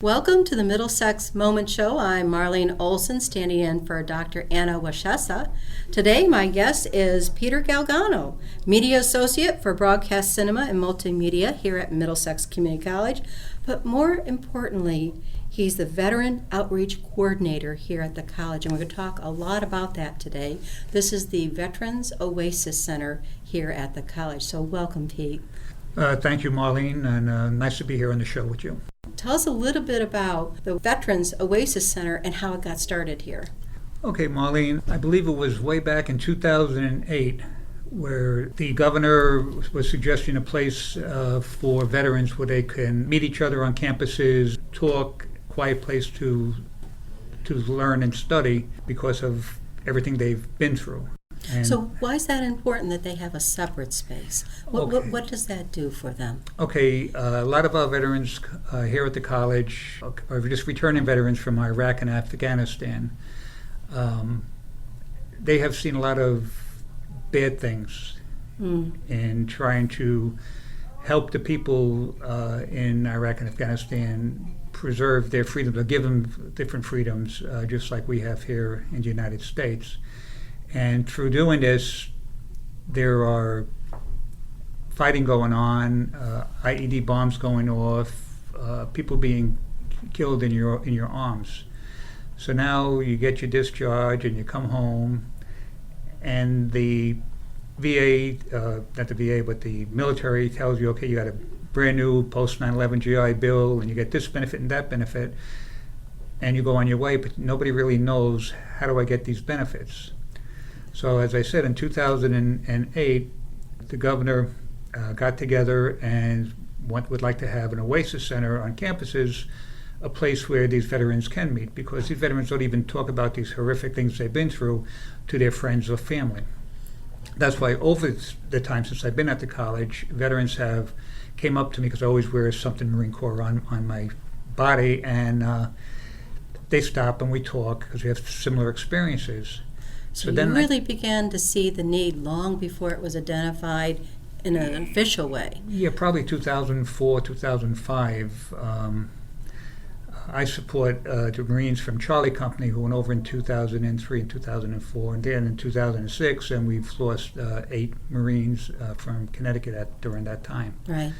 Welcome to the Middlesex Moment Show. I'm Marlene Olson, standing in for Dr. Anna Washesa. Today, my guest is Peter Galgano, Media Associate for Broadcast Cinema and Multimedia here at Middlesex Community College. But more importantly, he's the Veteran Outreach Coordinator here at the college, and we're going to talk a lot about that today. This is the Veterans Oasis Center here at the college. So welcome, Pete. Thank you, Marlene, and nice to be here on the show with you. Tell us a little bit about the Veterans Oasis Center and how it got started here. Okay, Marlene, I believe it was way back in 2008 where the governor was suggesting a place for veterans where they can meet each other on campuses, talk, quiet place to learn and study because of everything they've been through. So why is that important that they have a separate space? What does that do for them? Okay, a lot of our veterans here at the college are just returning veterans from Iraq and Afghanistan. They have seen a lot of bad things in trying to help the people in Iraq and Afghanistan preserve their freedoms or give them different freedoms, just like we have here in the United States. And through doing this, there are fighting going on, IED bombs going off, people being killed in your arms. So now you get your discharge and you come home, and the VA, not the VA, but the military tells you, okay, you got a brand new post 9/11 GI Bill, and you get this benefit and that benefit, and you go on your way, but nobody really knows, how do I get these benefits? So as I said, in 2008, the governor got together and would like to have an Oasis Center on campuses, a place where these veterans can meet, because these veterans don't even talk about these horrific things they've been through to their friends or family. That's why over the time since I've been at the college, veterans have came up to me, because I always wear something Marine Corps on my body, and they stop and we talk because we have similar experiences. So you really began to see the need long before it was identified in an official way. Yeah, probably 2004, 2005. I support the Marines from Charlie Company who went over in 2003 and 2004, and then in 2006, and we've lost 8 Marines from Connecticut during that time. Right.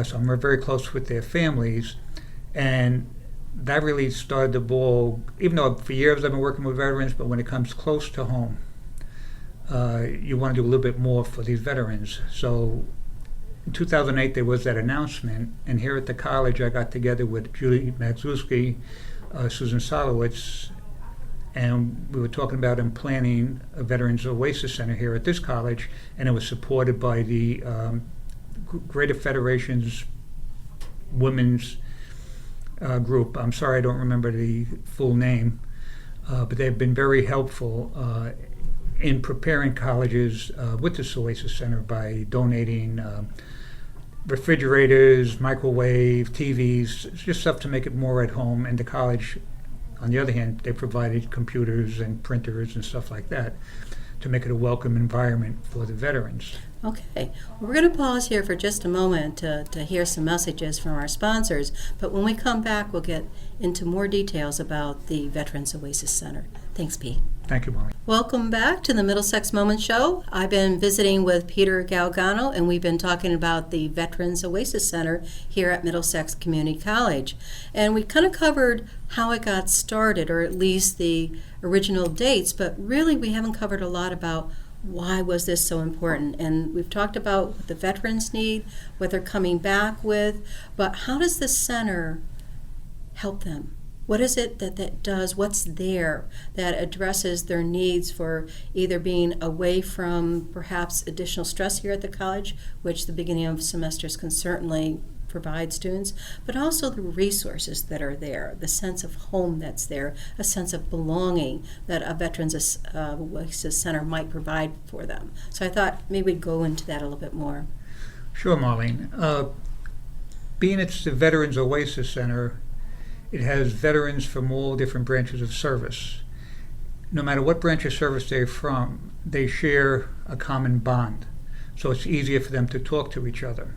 So I'm very close with their families, and that really started the ball, even though for years I've been working with veterans, but when it comes close to home, you want to do a little bit more for these veterans. So in 2008, there was that announcement, and here at the college, I got together with Julie MxCC, Susan Solowitz, and we were talking about and planning a Veterans Oasis Center here at this college, and it was supported by the Greater Federation's Women's group. I'm sorry I don't remember the full name, but they've been very helpful in preparing colleges with this Oasis Center by donating refrigerators, microwave, TVs, just stuff to make it more at home. And the college, on the other hand, they provided computers and printers and stuff like that to make it a welcome environment for the veterans. Okay, we're going to pause here for just a moment to hear some messages from our sponsors, but when we come back, we'll get into more details about the Veterans Oasis Center. Thanks, Pete. Thank you, Molly. Welcome back to the Middlesex Moment Show. I've been visiting with Peter Galgano, and we've been talking about the Veterans Oasis Center here at Middlesex Community College. And we kind of covered how it got started, or at least the original dates, but really we haven't covered a lot about why was this so important. And we've talked about what the veterans need, what they're coming back with, but how does the center help them? What is it that does, what's there that addresses their needs for either being away from perhaps additional stress here at the college, which the beginning of semesters can certainly provide students, but also the resources that are there, the sense of home that's there, a sense of belonging that a Veterans Oasis Center might provide for them. So I thought maybe we'd go into that a little bit more. Sure, Marlene. Being it's the Veterans Oasis Center, it has veterans from all different branches of service. No matter what branch of service they're from, they share a common bond. So it's easier for them to talk to each other.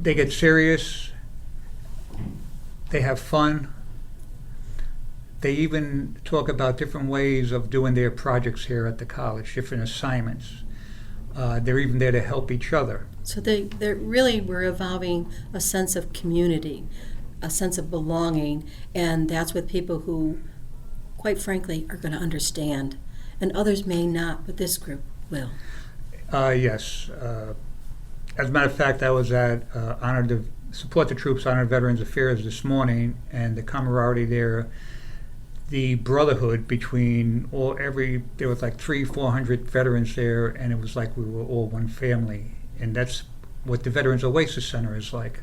They get serious, They have fun. They even talk about different ways of doing their projects here at the college, different assignments. They're even there to help each other. So they really were evolving a sense of community, a sense of belonging, and that's with people who, quite frankly, are going to understand. And others may not, but this group will. Yes. As a matter of fact, I was at Support the Troops Honor Veterans Affairs this morning, and the camaraderie there, the brotherhood between there was like 300-400 veterans there, and it was like we were all one family. And that's what the Veterans Oasis Center is like.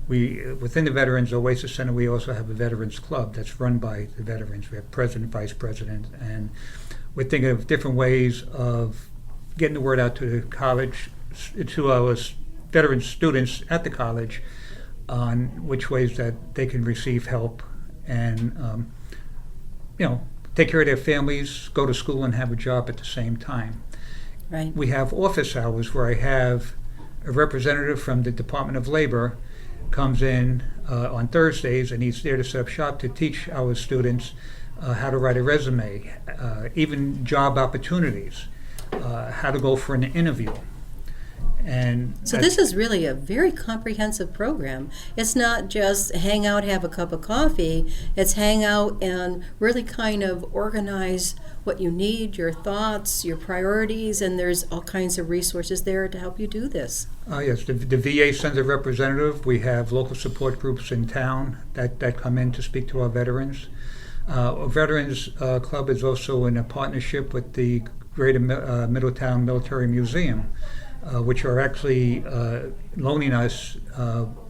Within the Veterans Oasis Center, we also have a Veterans Club that's run by the veterans. We have president, vice president, and we're thinking of different ways of getting the word out to the college, to our veteran students at the college, on which ways that they can receive help and take care of their families, go to school, and have a job at the same time. Right. We have office hours where I have a representative from the Department of Labor comes in on Thursdays, and he's there to set up shop to teach our students how to write a resume, even job opportunities, how to go for an interview. And so this is really a very comprehensive program. It's not just hang out, have a cup of coffee. It's hang out and really kind of organize what you need, your thoughts, your priorities, and there's all kinds of resources there to help you do this. Yes, the VA sends a representative. We have local support groups in town that come in to speak to our veterans. Our Veterans Club is also in a partnership with the Greater Middletown Military Museum, which are actually loaning us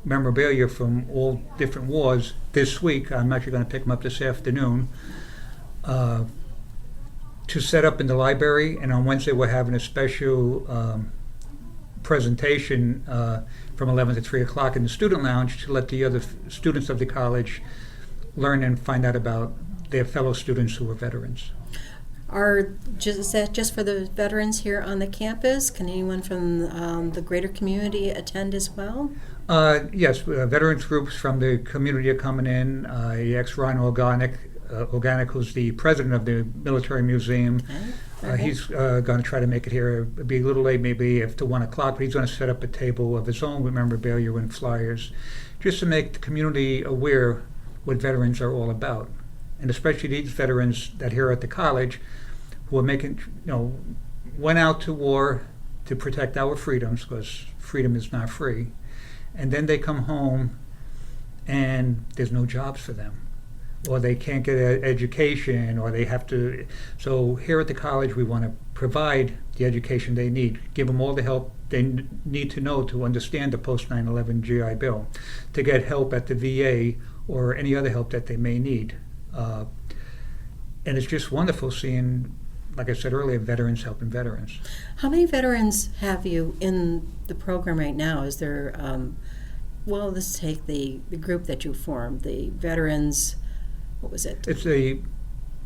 memorabilia from all different wars this week. I'm actually going to pick them up this afternoon to set up in the library. And on Wednesday, we're having a special presentation from 11 to 3 o'clock in the student lounge to let the other students of the college learn and find out about their fellow students who are veterans. Is that just for the veterans here on the campus? Can anyone from the greater community attend as well? Yes, veterans groups from the community are coming in. Ex-Ron Organic, who's the president of the Military Museum. Okay. He's going to try to make it here. It'll be a little late, maybe after 1 o'clock, but he's going to set up a table of his own with memorabilia and flyers, just to make the community aware what veterans are all about. And especially these veterans that here at the college who are went out to war to protect our freedoms, because freedom is not free. And then they come home and there's no jobs for them, or they can't get an education, or they have to. So here at the college, we want to provide the education they need, give them all the help they need to know to understand the post 9/11 GI Bill, to get help at the VA or any other help that they may need. And it's just wonderful seeing, like I said earlier, veterans helping veterans. How many veterans have you in the program right now? Is there, let's take the group that you formed, the Veterans, what was it? It's the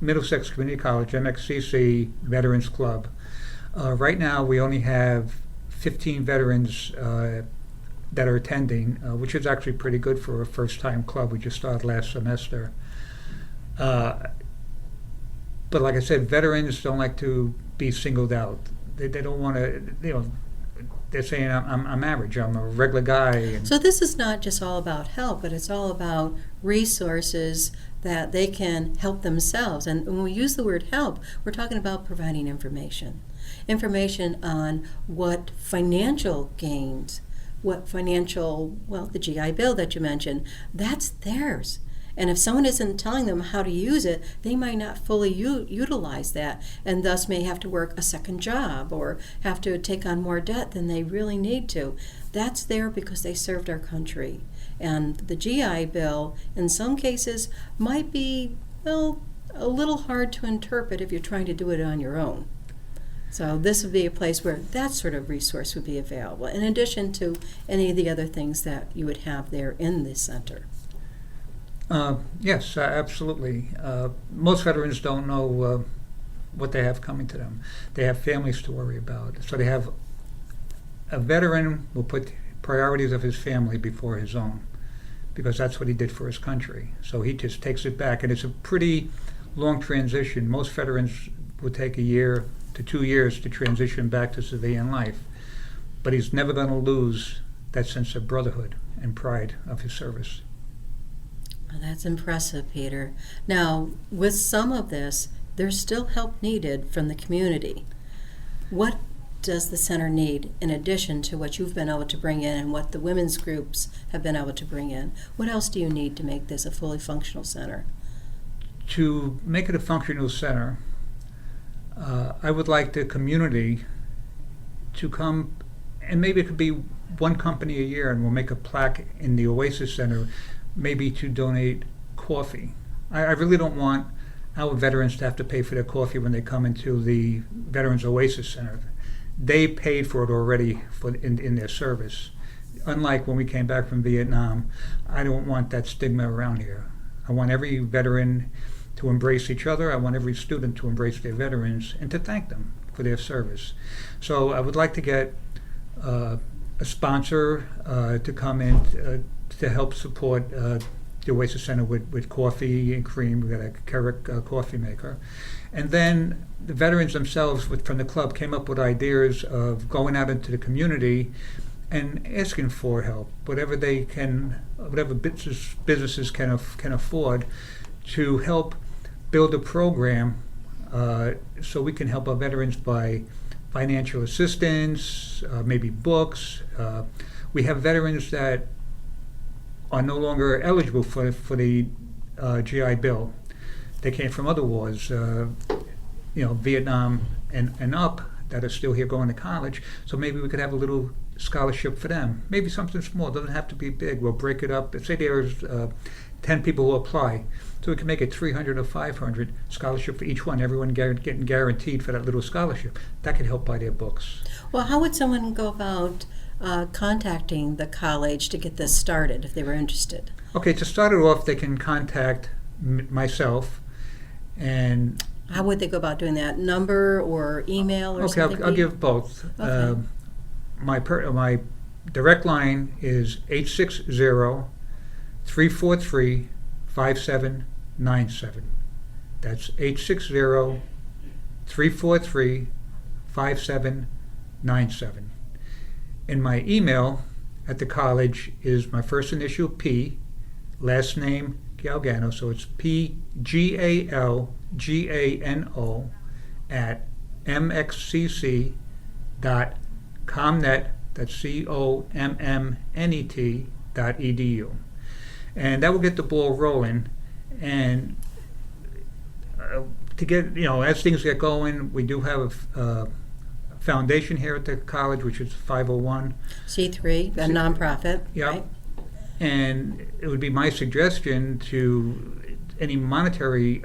Middlesex Community College, MxCC Veterans Club. Right now we only have 15 veterans that are attending, which is actually pretty good for a first-time club. We just started last semester. But like I said, veterans don't like to be singled out. They don't want to, they're saying, I'm average, I'm a regular guy. So this is not just all about help, but it's all about resources that they can help themselves. And when we use the word help, we're talking about providing information on what financial gains, the GI Bill that you mentioned, that's theirs. And if someone isn't telling them how to use it, they might not fully utilize that, and thus may have to work a second job or have to take on more debt than they really need to. That's there because they served our country. And the GI Bill, in some cases, might be, a little hard to interpret if you're trying to do it on your own. So this would be a place where that sort of resource would be available, in addition to any of the other things that you would have there in the center. Yes, absolutely. Most veterans don't know what they have coming to them. They have families to worry about. So they have, a veteran will put priorities of his family before his own, because that's what he did for his country. So he just takes it back, and it's a pretty long transition. Most veterans would take a year to 2 years to transition back to civilian life, but he's never going to lose that sense of brotherhood and pride of his service. Well, that's impressive, Peter. Now, with some of this, there's still help needed from the community. What does the center need in addition to what you've been able to bring in and what the women's groups have been able to bring in? What else do you need to make this a fully functional center? To make it a functional center, I would like the community to come, and maybe it could be one company a year, and we'll make a plaque in the Oasis Center, maybe to donate coffee. I really don't want our veterans to have to pay for their coffee when they come into the Veterans Oasis Center. They paid for it already in their service. Unlike when we came back from Vietnam, I don't want that stigma around here. I want every veteran to embrace each other. I want every student to embrace their veterans and to thank them for their service. So I would like to get a sponsor to come in to help support the Oasis Center with coffee and cream. We've got a Keurig coffee maker. And then the veterans themselves from the club came up with ideas of going out into the community and asking for help, whatever they can, whatever businesses can afford, to help build a program so we can help our veterans by financial assistance, maybe books. We have veterans that are no longer eligible for the GI Bill. They came from other wars, Vietnam and up, that are still here going to college. So maybe we could have a little scholarship for them. Maybe something small, doesn't have to be big. We'll break it up. Say there's 10 people who apply. So we can make it 300 or 500 scholarship for each one, everyone getting guaranteed for that little scholarship. That could help buy their books. Well, how would someone go about contacting the college to get this started if they were interested? Okay, to start it off, they can contact myself. And how would they go about doing that? Number or email or something? Okay, I'll give both. Okay. My direct line is 860-343-5797. That's 860-343-5797. And my email at the college is my first initial P, last name Galgano, so it's PGALGANO at MxCC.comnet, that's COMMNET.edu. And that will get the ball rolling. And to get, as things get going, we do have a foundation here at the college, which is 501. C3, a nonprofit, Yep. right? And it would be my suggestion to any monetary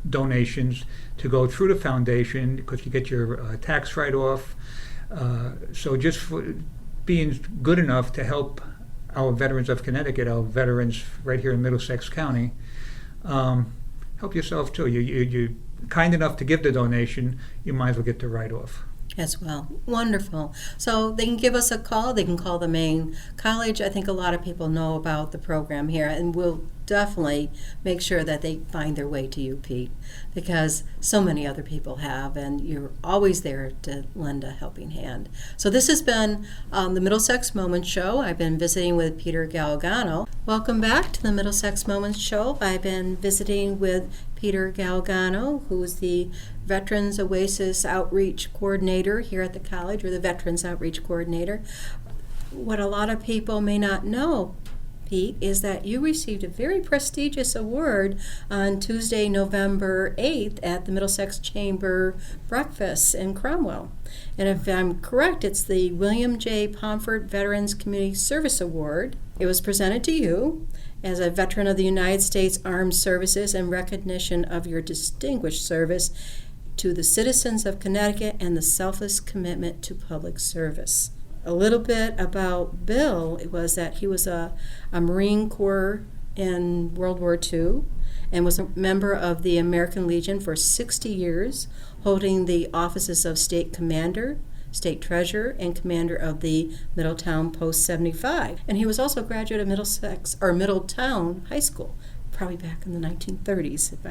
donations to go through the foundation, because you get your tax write-off. So just for being good enough to help our veterans of Connecticut, our veterans right here in Middlesex County, help yourself too. You're kind enough to give the donation, you might as well get the write-off. As well. Wonderful. So they can give us a call. They can call the main college. I think a lot of people know about the program here, and we'll definitely make sure that they find their way to you, Pete, because so many other people have, and you're always there to lend a helping hand. So this has been the Middlesex Moments Show. I've been visiting with Peter Galgano. Welcome back to the Middlesex Moments Show. I've been visiting with Peter Galgano, who's the Veterans Oasis Outreach Coordinator here at the college, or the Veterans Outreach Coordinator. What a lot of people may not know, Pete, is that you received a very prestigious award on Tuesday, November 8th at the Middlesex Chamber Breakfast in Cromwell. And if I'm correct, it's the William J. Pomfret Veterans Community Service Award. It was presented to you as a veteran of the United States Armed Services in recognition of your distinguished service to the citizens of Connecticut and the selfless commitment to public service. A little bit about Bill was that he was a Marine Corps in World War II and was a member of the American Legion for 60 years, holding the offices of State Commander, state treasurer, and commander of the Middletown Post 75. And he was also a graduate of Middletown High School, probably back in the 1930s, if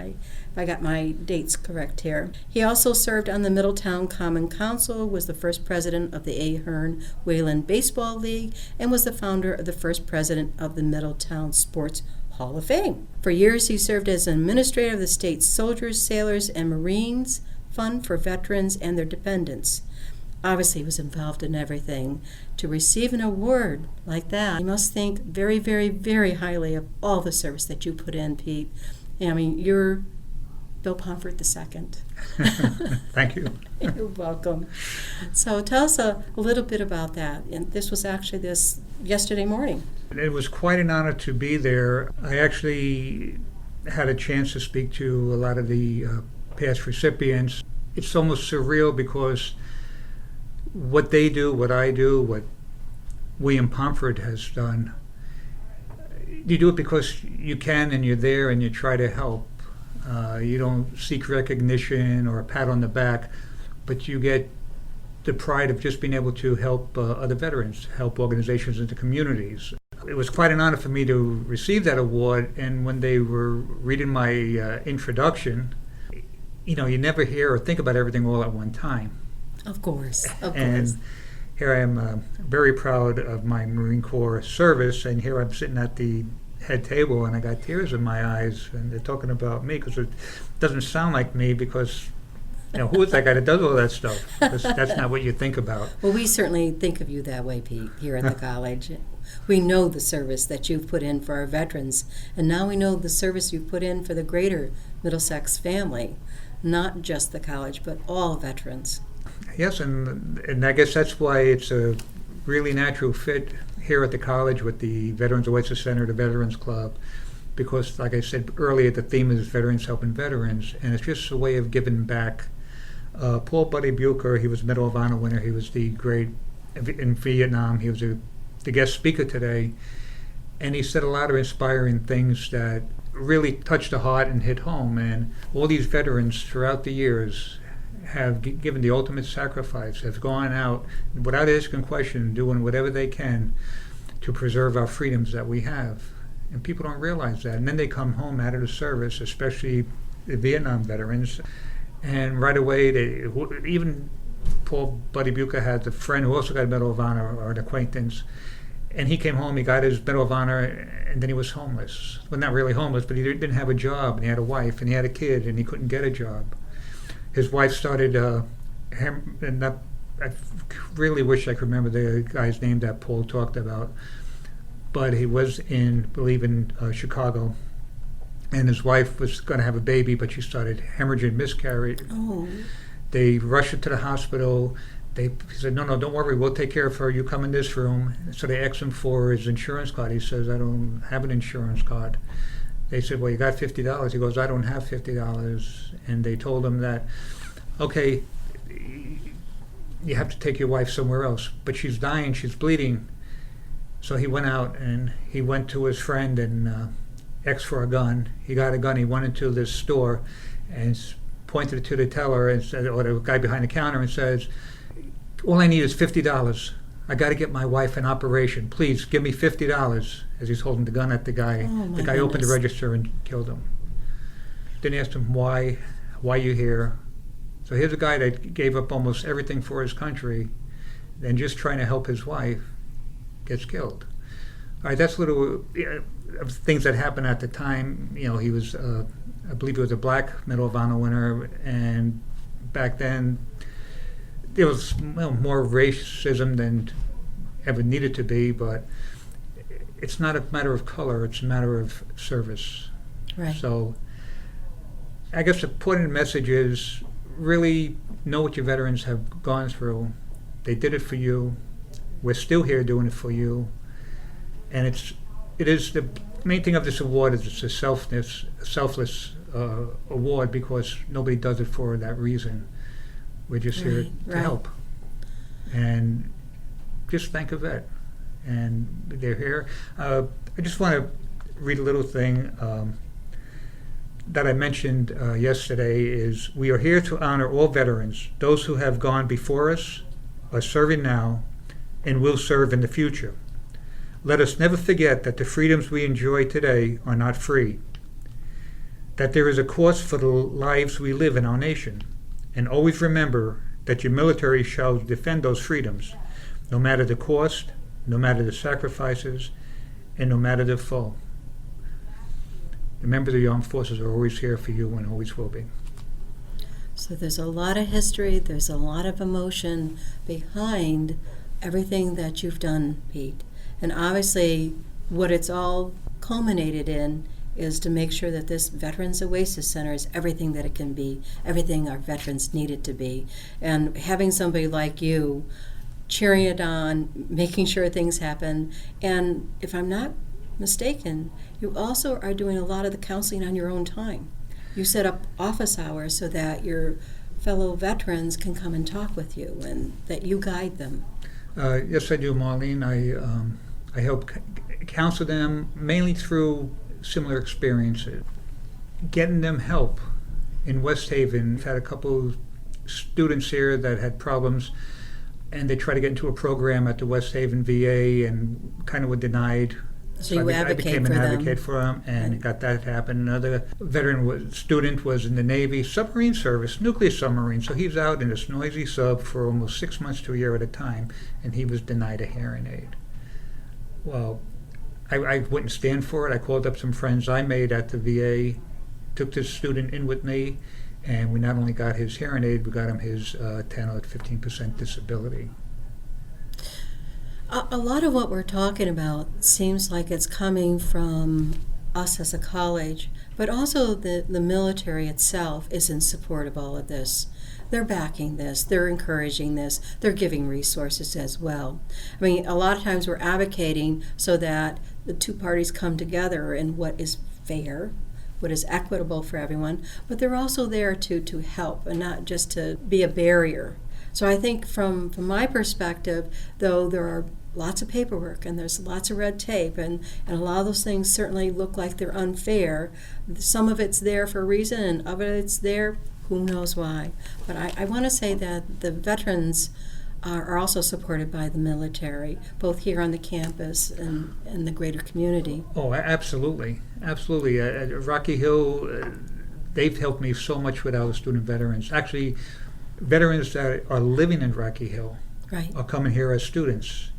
I got my dates correct here. He also served on the Middletown Common Council, was the first president of the Ahern Wayland Baseball League, and was the founder of the first president of the Middletown Sports Hall of Fame. For years, he served as an administrator of the state's Soldiers, Sailors, and Marines Fund for veterans and their dependents. Obviously, he was involved in everything. To receive an award like that, you must think very, very, very highly of all the service that you put in, Pete. I mean, you're Bill Pomfret II. Thank you. You're welcome. So tell us a little bit about that. And this was actually this yesterday morning. It was quite an honor to be there. I actually had a chance to speak to a lot of the past recipients. It's almost surreal because what they do, what I do, what William Pomfret has done, you do it because you can and you're there and you try to help. You don't seek recognition or a pat on the back, but you get the pride of just being able to help other veterans, help organizations in the communities. It was quite an honor for me to receive that award, and when they were reading my introduction, you know, you never hear or think about everything all at one time. Of course, of And course. here I am very proud of my Marine Corps service, and here I'm sitting at the head table and I got tears in my eyes, and they're talking about me because it doesn't sound like me because, you know, who is that guy that does all that stuff? That's not what you think about. Well, we certainly think of you that way, Pete, here at the college. We know the service that you've put in for our veterans, and now we know the service you've put in for the greater Middlesex family, not just the college, but all veterans. Yes, and I guess that's why it's a really natural fit here at the college with the Veterans Oasis Center, the Veterans Club, because, like I said earlier, the theme is Veterans Helping Veterans, and it's just a way of giving back. Paul Buddy Bucher, he was Medal of Honor winner. He was the great in Vietnam. He was the guest speaker today, and he said a lot of inspiring things that really touched the heart and hit home. And all these veterans throughout the years have given the ultimate sacrifice, have gone out without asking a question, doing whatever they can to preserve our freedoms that we have. And people don't realize that. And then they come home out of the service, especially the Vietnam veterans, and right away, even Paul Buddy Bucher had a friend who also got a Medal of Honor, or an acquaintance, and he came home, he got his Medal of Honor, and then he was homeless. Well, not really homeless, but he didn't have a job, and he had a wife, and he had a kid, and he couldn't get a job. His wife started, and I really wish I could remember the guy's name that Paul talked about, but he was in Chicago, and his wife was going to have a baby, but she started hemorrhaging, miscarried. Oh. They rushed her to the hospital. He said, no, don't worry, we'll take care of her. You come in this room. So they asked him for his insurance card. He says, I don't have an insurance card. They said, well, you got $50. He goes, I don't have $50. And they told him that, okay, you have to take your wife somewhere else. But she's dying, she's bleeding. So he went out and he went to his friend and asked for a gun. He got a gun. He went into this store and pointed it to the teller and said, or the guy behind the counter, and says, all I need is $50. I got to get my wife an operation. Please give me $50. As he's holding the gun at the guy. Oh, The guy opened the register and killed him. Then he asked him, why you here? So here's a guy that gave up almost everything for his country and just trying to help his wife gets killed. All right, that's little of things that happened at the time. You know, he was, I believe he was a black Medal of Honor winner, and back then there was more racism than ever needed to be, but it's not a matter of color, it's a matter of service. Right. So I guess the important message is really know what your veterans have gone through. They did it for you. We're still here doing it for you. And it is the main thing of this award is it's a selfless award, because nobody does it for that reason. We're just here to help. And just thank a vet. And they're here. I just want to read a little thing that I mentioned yesterday is, we are here to honor all veterans, those who have gone before us, are serving now and will serve in the future. Let us never forget that the freedoms we enjoy today are not free, that there is a cost for the lives we live in our nation, and always remember that your military shall defend those freedoms, no matter the cost, no matter the sacrifices, and no matter the foe. The members of the armed forces are always here for you and always will be. So there's a lot of history, there's a lot of emotion behind everything that you've done, Pete. And obviously, what it's all culminated in is to make sure that this Veterans Oasis Center is everything that it can be, everything our veterans need it to be. And having somebody like you cheering it on, making sure things happen. And if I'm not mistaken, you also are doing a lot of the counseling on your own time. You set up office hours so that your fellow veterans can come and talk with you and that you guide them. Yes, I do, Marlene. I help counsel them mainly through similar experiences. Getting them help. In West Haven, I've had a couple students here that had problems, and they tried to get into a program at the West Haven VA and kind of were denied. So you I became an advocate for them and got that to happen. Another student was in the Navy submarine service, nuclear submarine. So he's out in this noisy sub for almost 6 months to a year at a time, and he was denied a hearing aid. Well, I wouldn't stand for it. I called up some friends I made at the VA, took this student in with me, and we not only got his hearing aid, we got him his 10 or 15% disability. A lot of what we're talking about seems like it's coming from us as a college, but also the military itself is in support of all of this. They're backing this, they're encouraging this, they're giving resources as well. I mean, a lot of times we're advocating so that the two parties come together in what is fair, what is equitable for everyone, but they're also there to help and not just to be a barrier. So I think from my perspective, though there are lots of paperwork and there's lots of red tape and a lot of those things certainly look like they're unfair, some of it's there for a reason and of it's there, who knows why. But I want to say that the veterans are also supported by the military, both here on the campus and in the greater community. Oh, absolutely. Absolutely. At Rocky Hill, they've helped me so much with our student veterans. Actually, veterans that are living in Rocky Hill are coming here as students.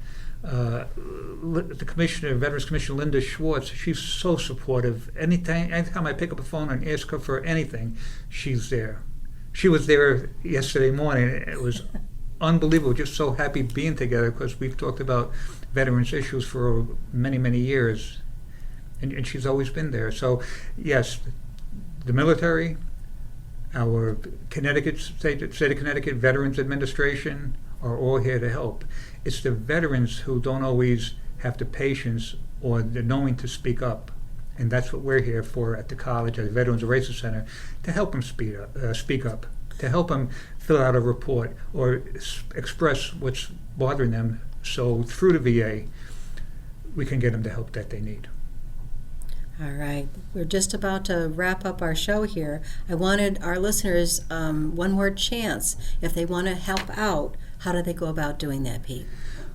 The commissioner, Veterans Commissioner Linda Schwartz, she's so supportive. Anytime I pick up a phone and ask her for anything, she's there. She was there yesterday morning. It was unbelievable. Just so happy being together because we've talked about veterans issues for many, many years, and she's always been there. So, yes, the military, our State of Connecticut Veterans Administration are all here to help. It's the veterans who don't always have the patience or the knowing to speak up. And that's what we're here for at the college, at the Veterans Oasis Center, to help them speak up, to help them fill out a report or express what's bothering them. So through the VA, we can get them the help that they need. All right. We're just about to wrap up our show here. I wanted our listeners one more chance. If they want to help out, how do they go about doing that, Pete?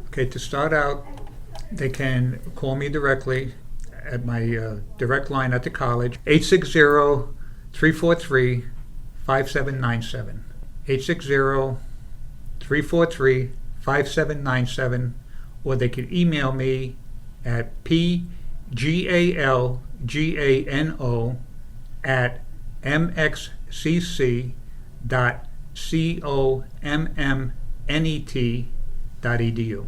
Okay, to start out, they can call me directly at my direct line at the college, 860-343-5797. 860-343-5797, or they can email me at pgalgano@mxcc.comnet.edu.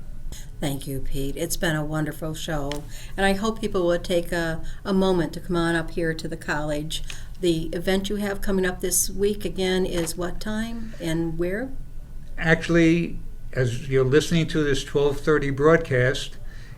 Thank you, Pete. It's been a wonderful show, and I hope people will take a moment to come on up here to the college. The event you have coming up this week again is what time and where? Actually, as you're listening to this 12:30 broadcast,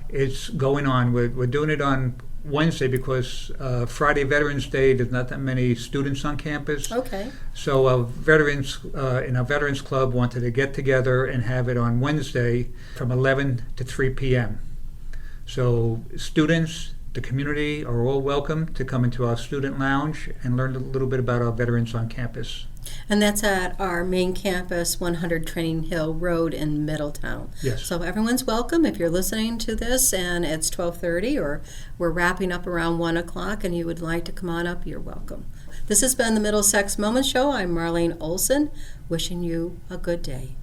it's going on. We're doing it on Wednesday because Friday Veterans Day, there's not that many students on campus. Okay. So our veterans in our Veterans Club wanted to get together and have it on Wednesday from 11 to 3 p.m. So students the community are all welcome to come into our student lounge and learn a little bit about our veterans on campus. And that's at our main campus, 100 Training Hill Road in Middletown. Yes. So everyone's welcome. If you're listening to this and it's 12:30 or we're wrapping up around 1 o'clock and you would like to come on up, you're welcome. This has been the Middlesex Moment Show. I'm Marlene Olson, wishing you a good day.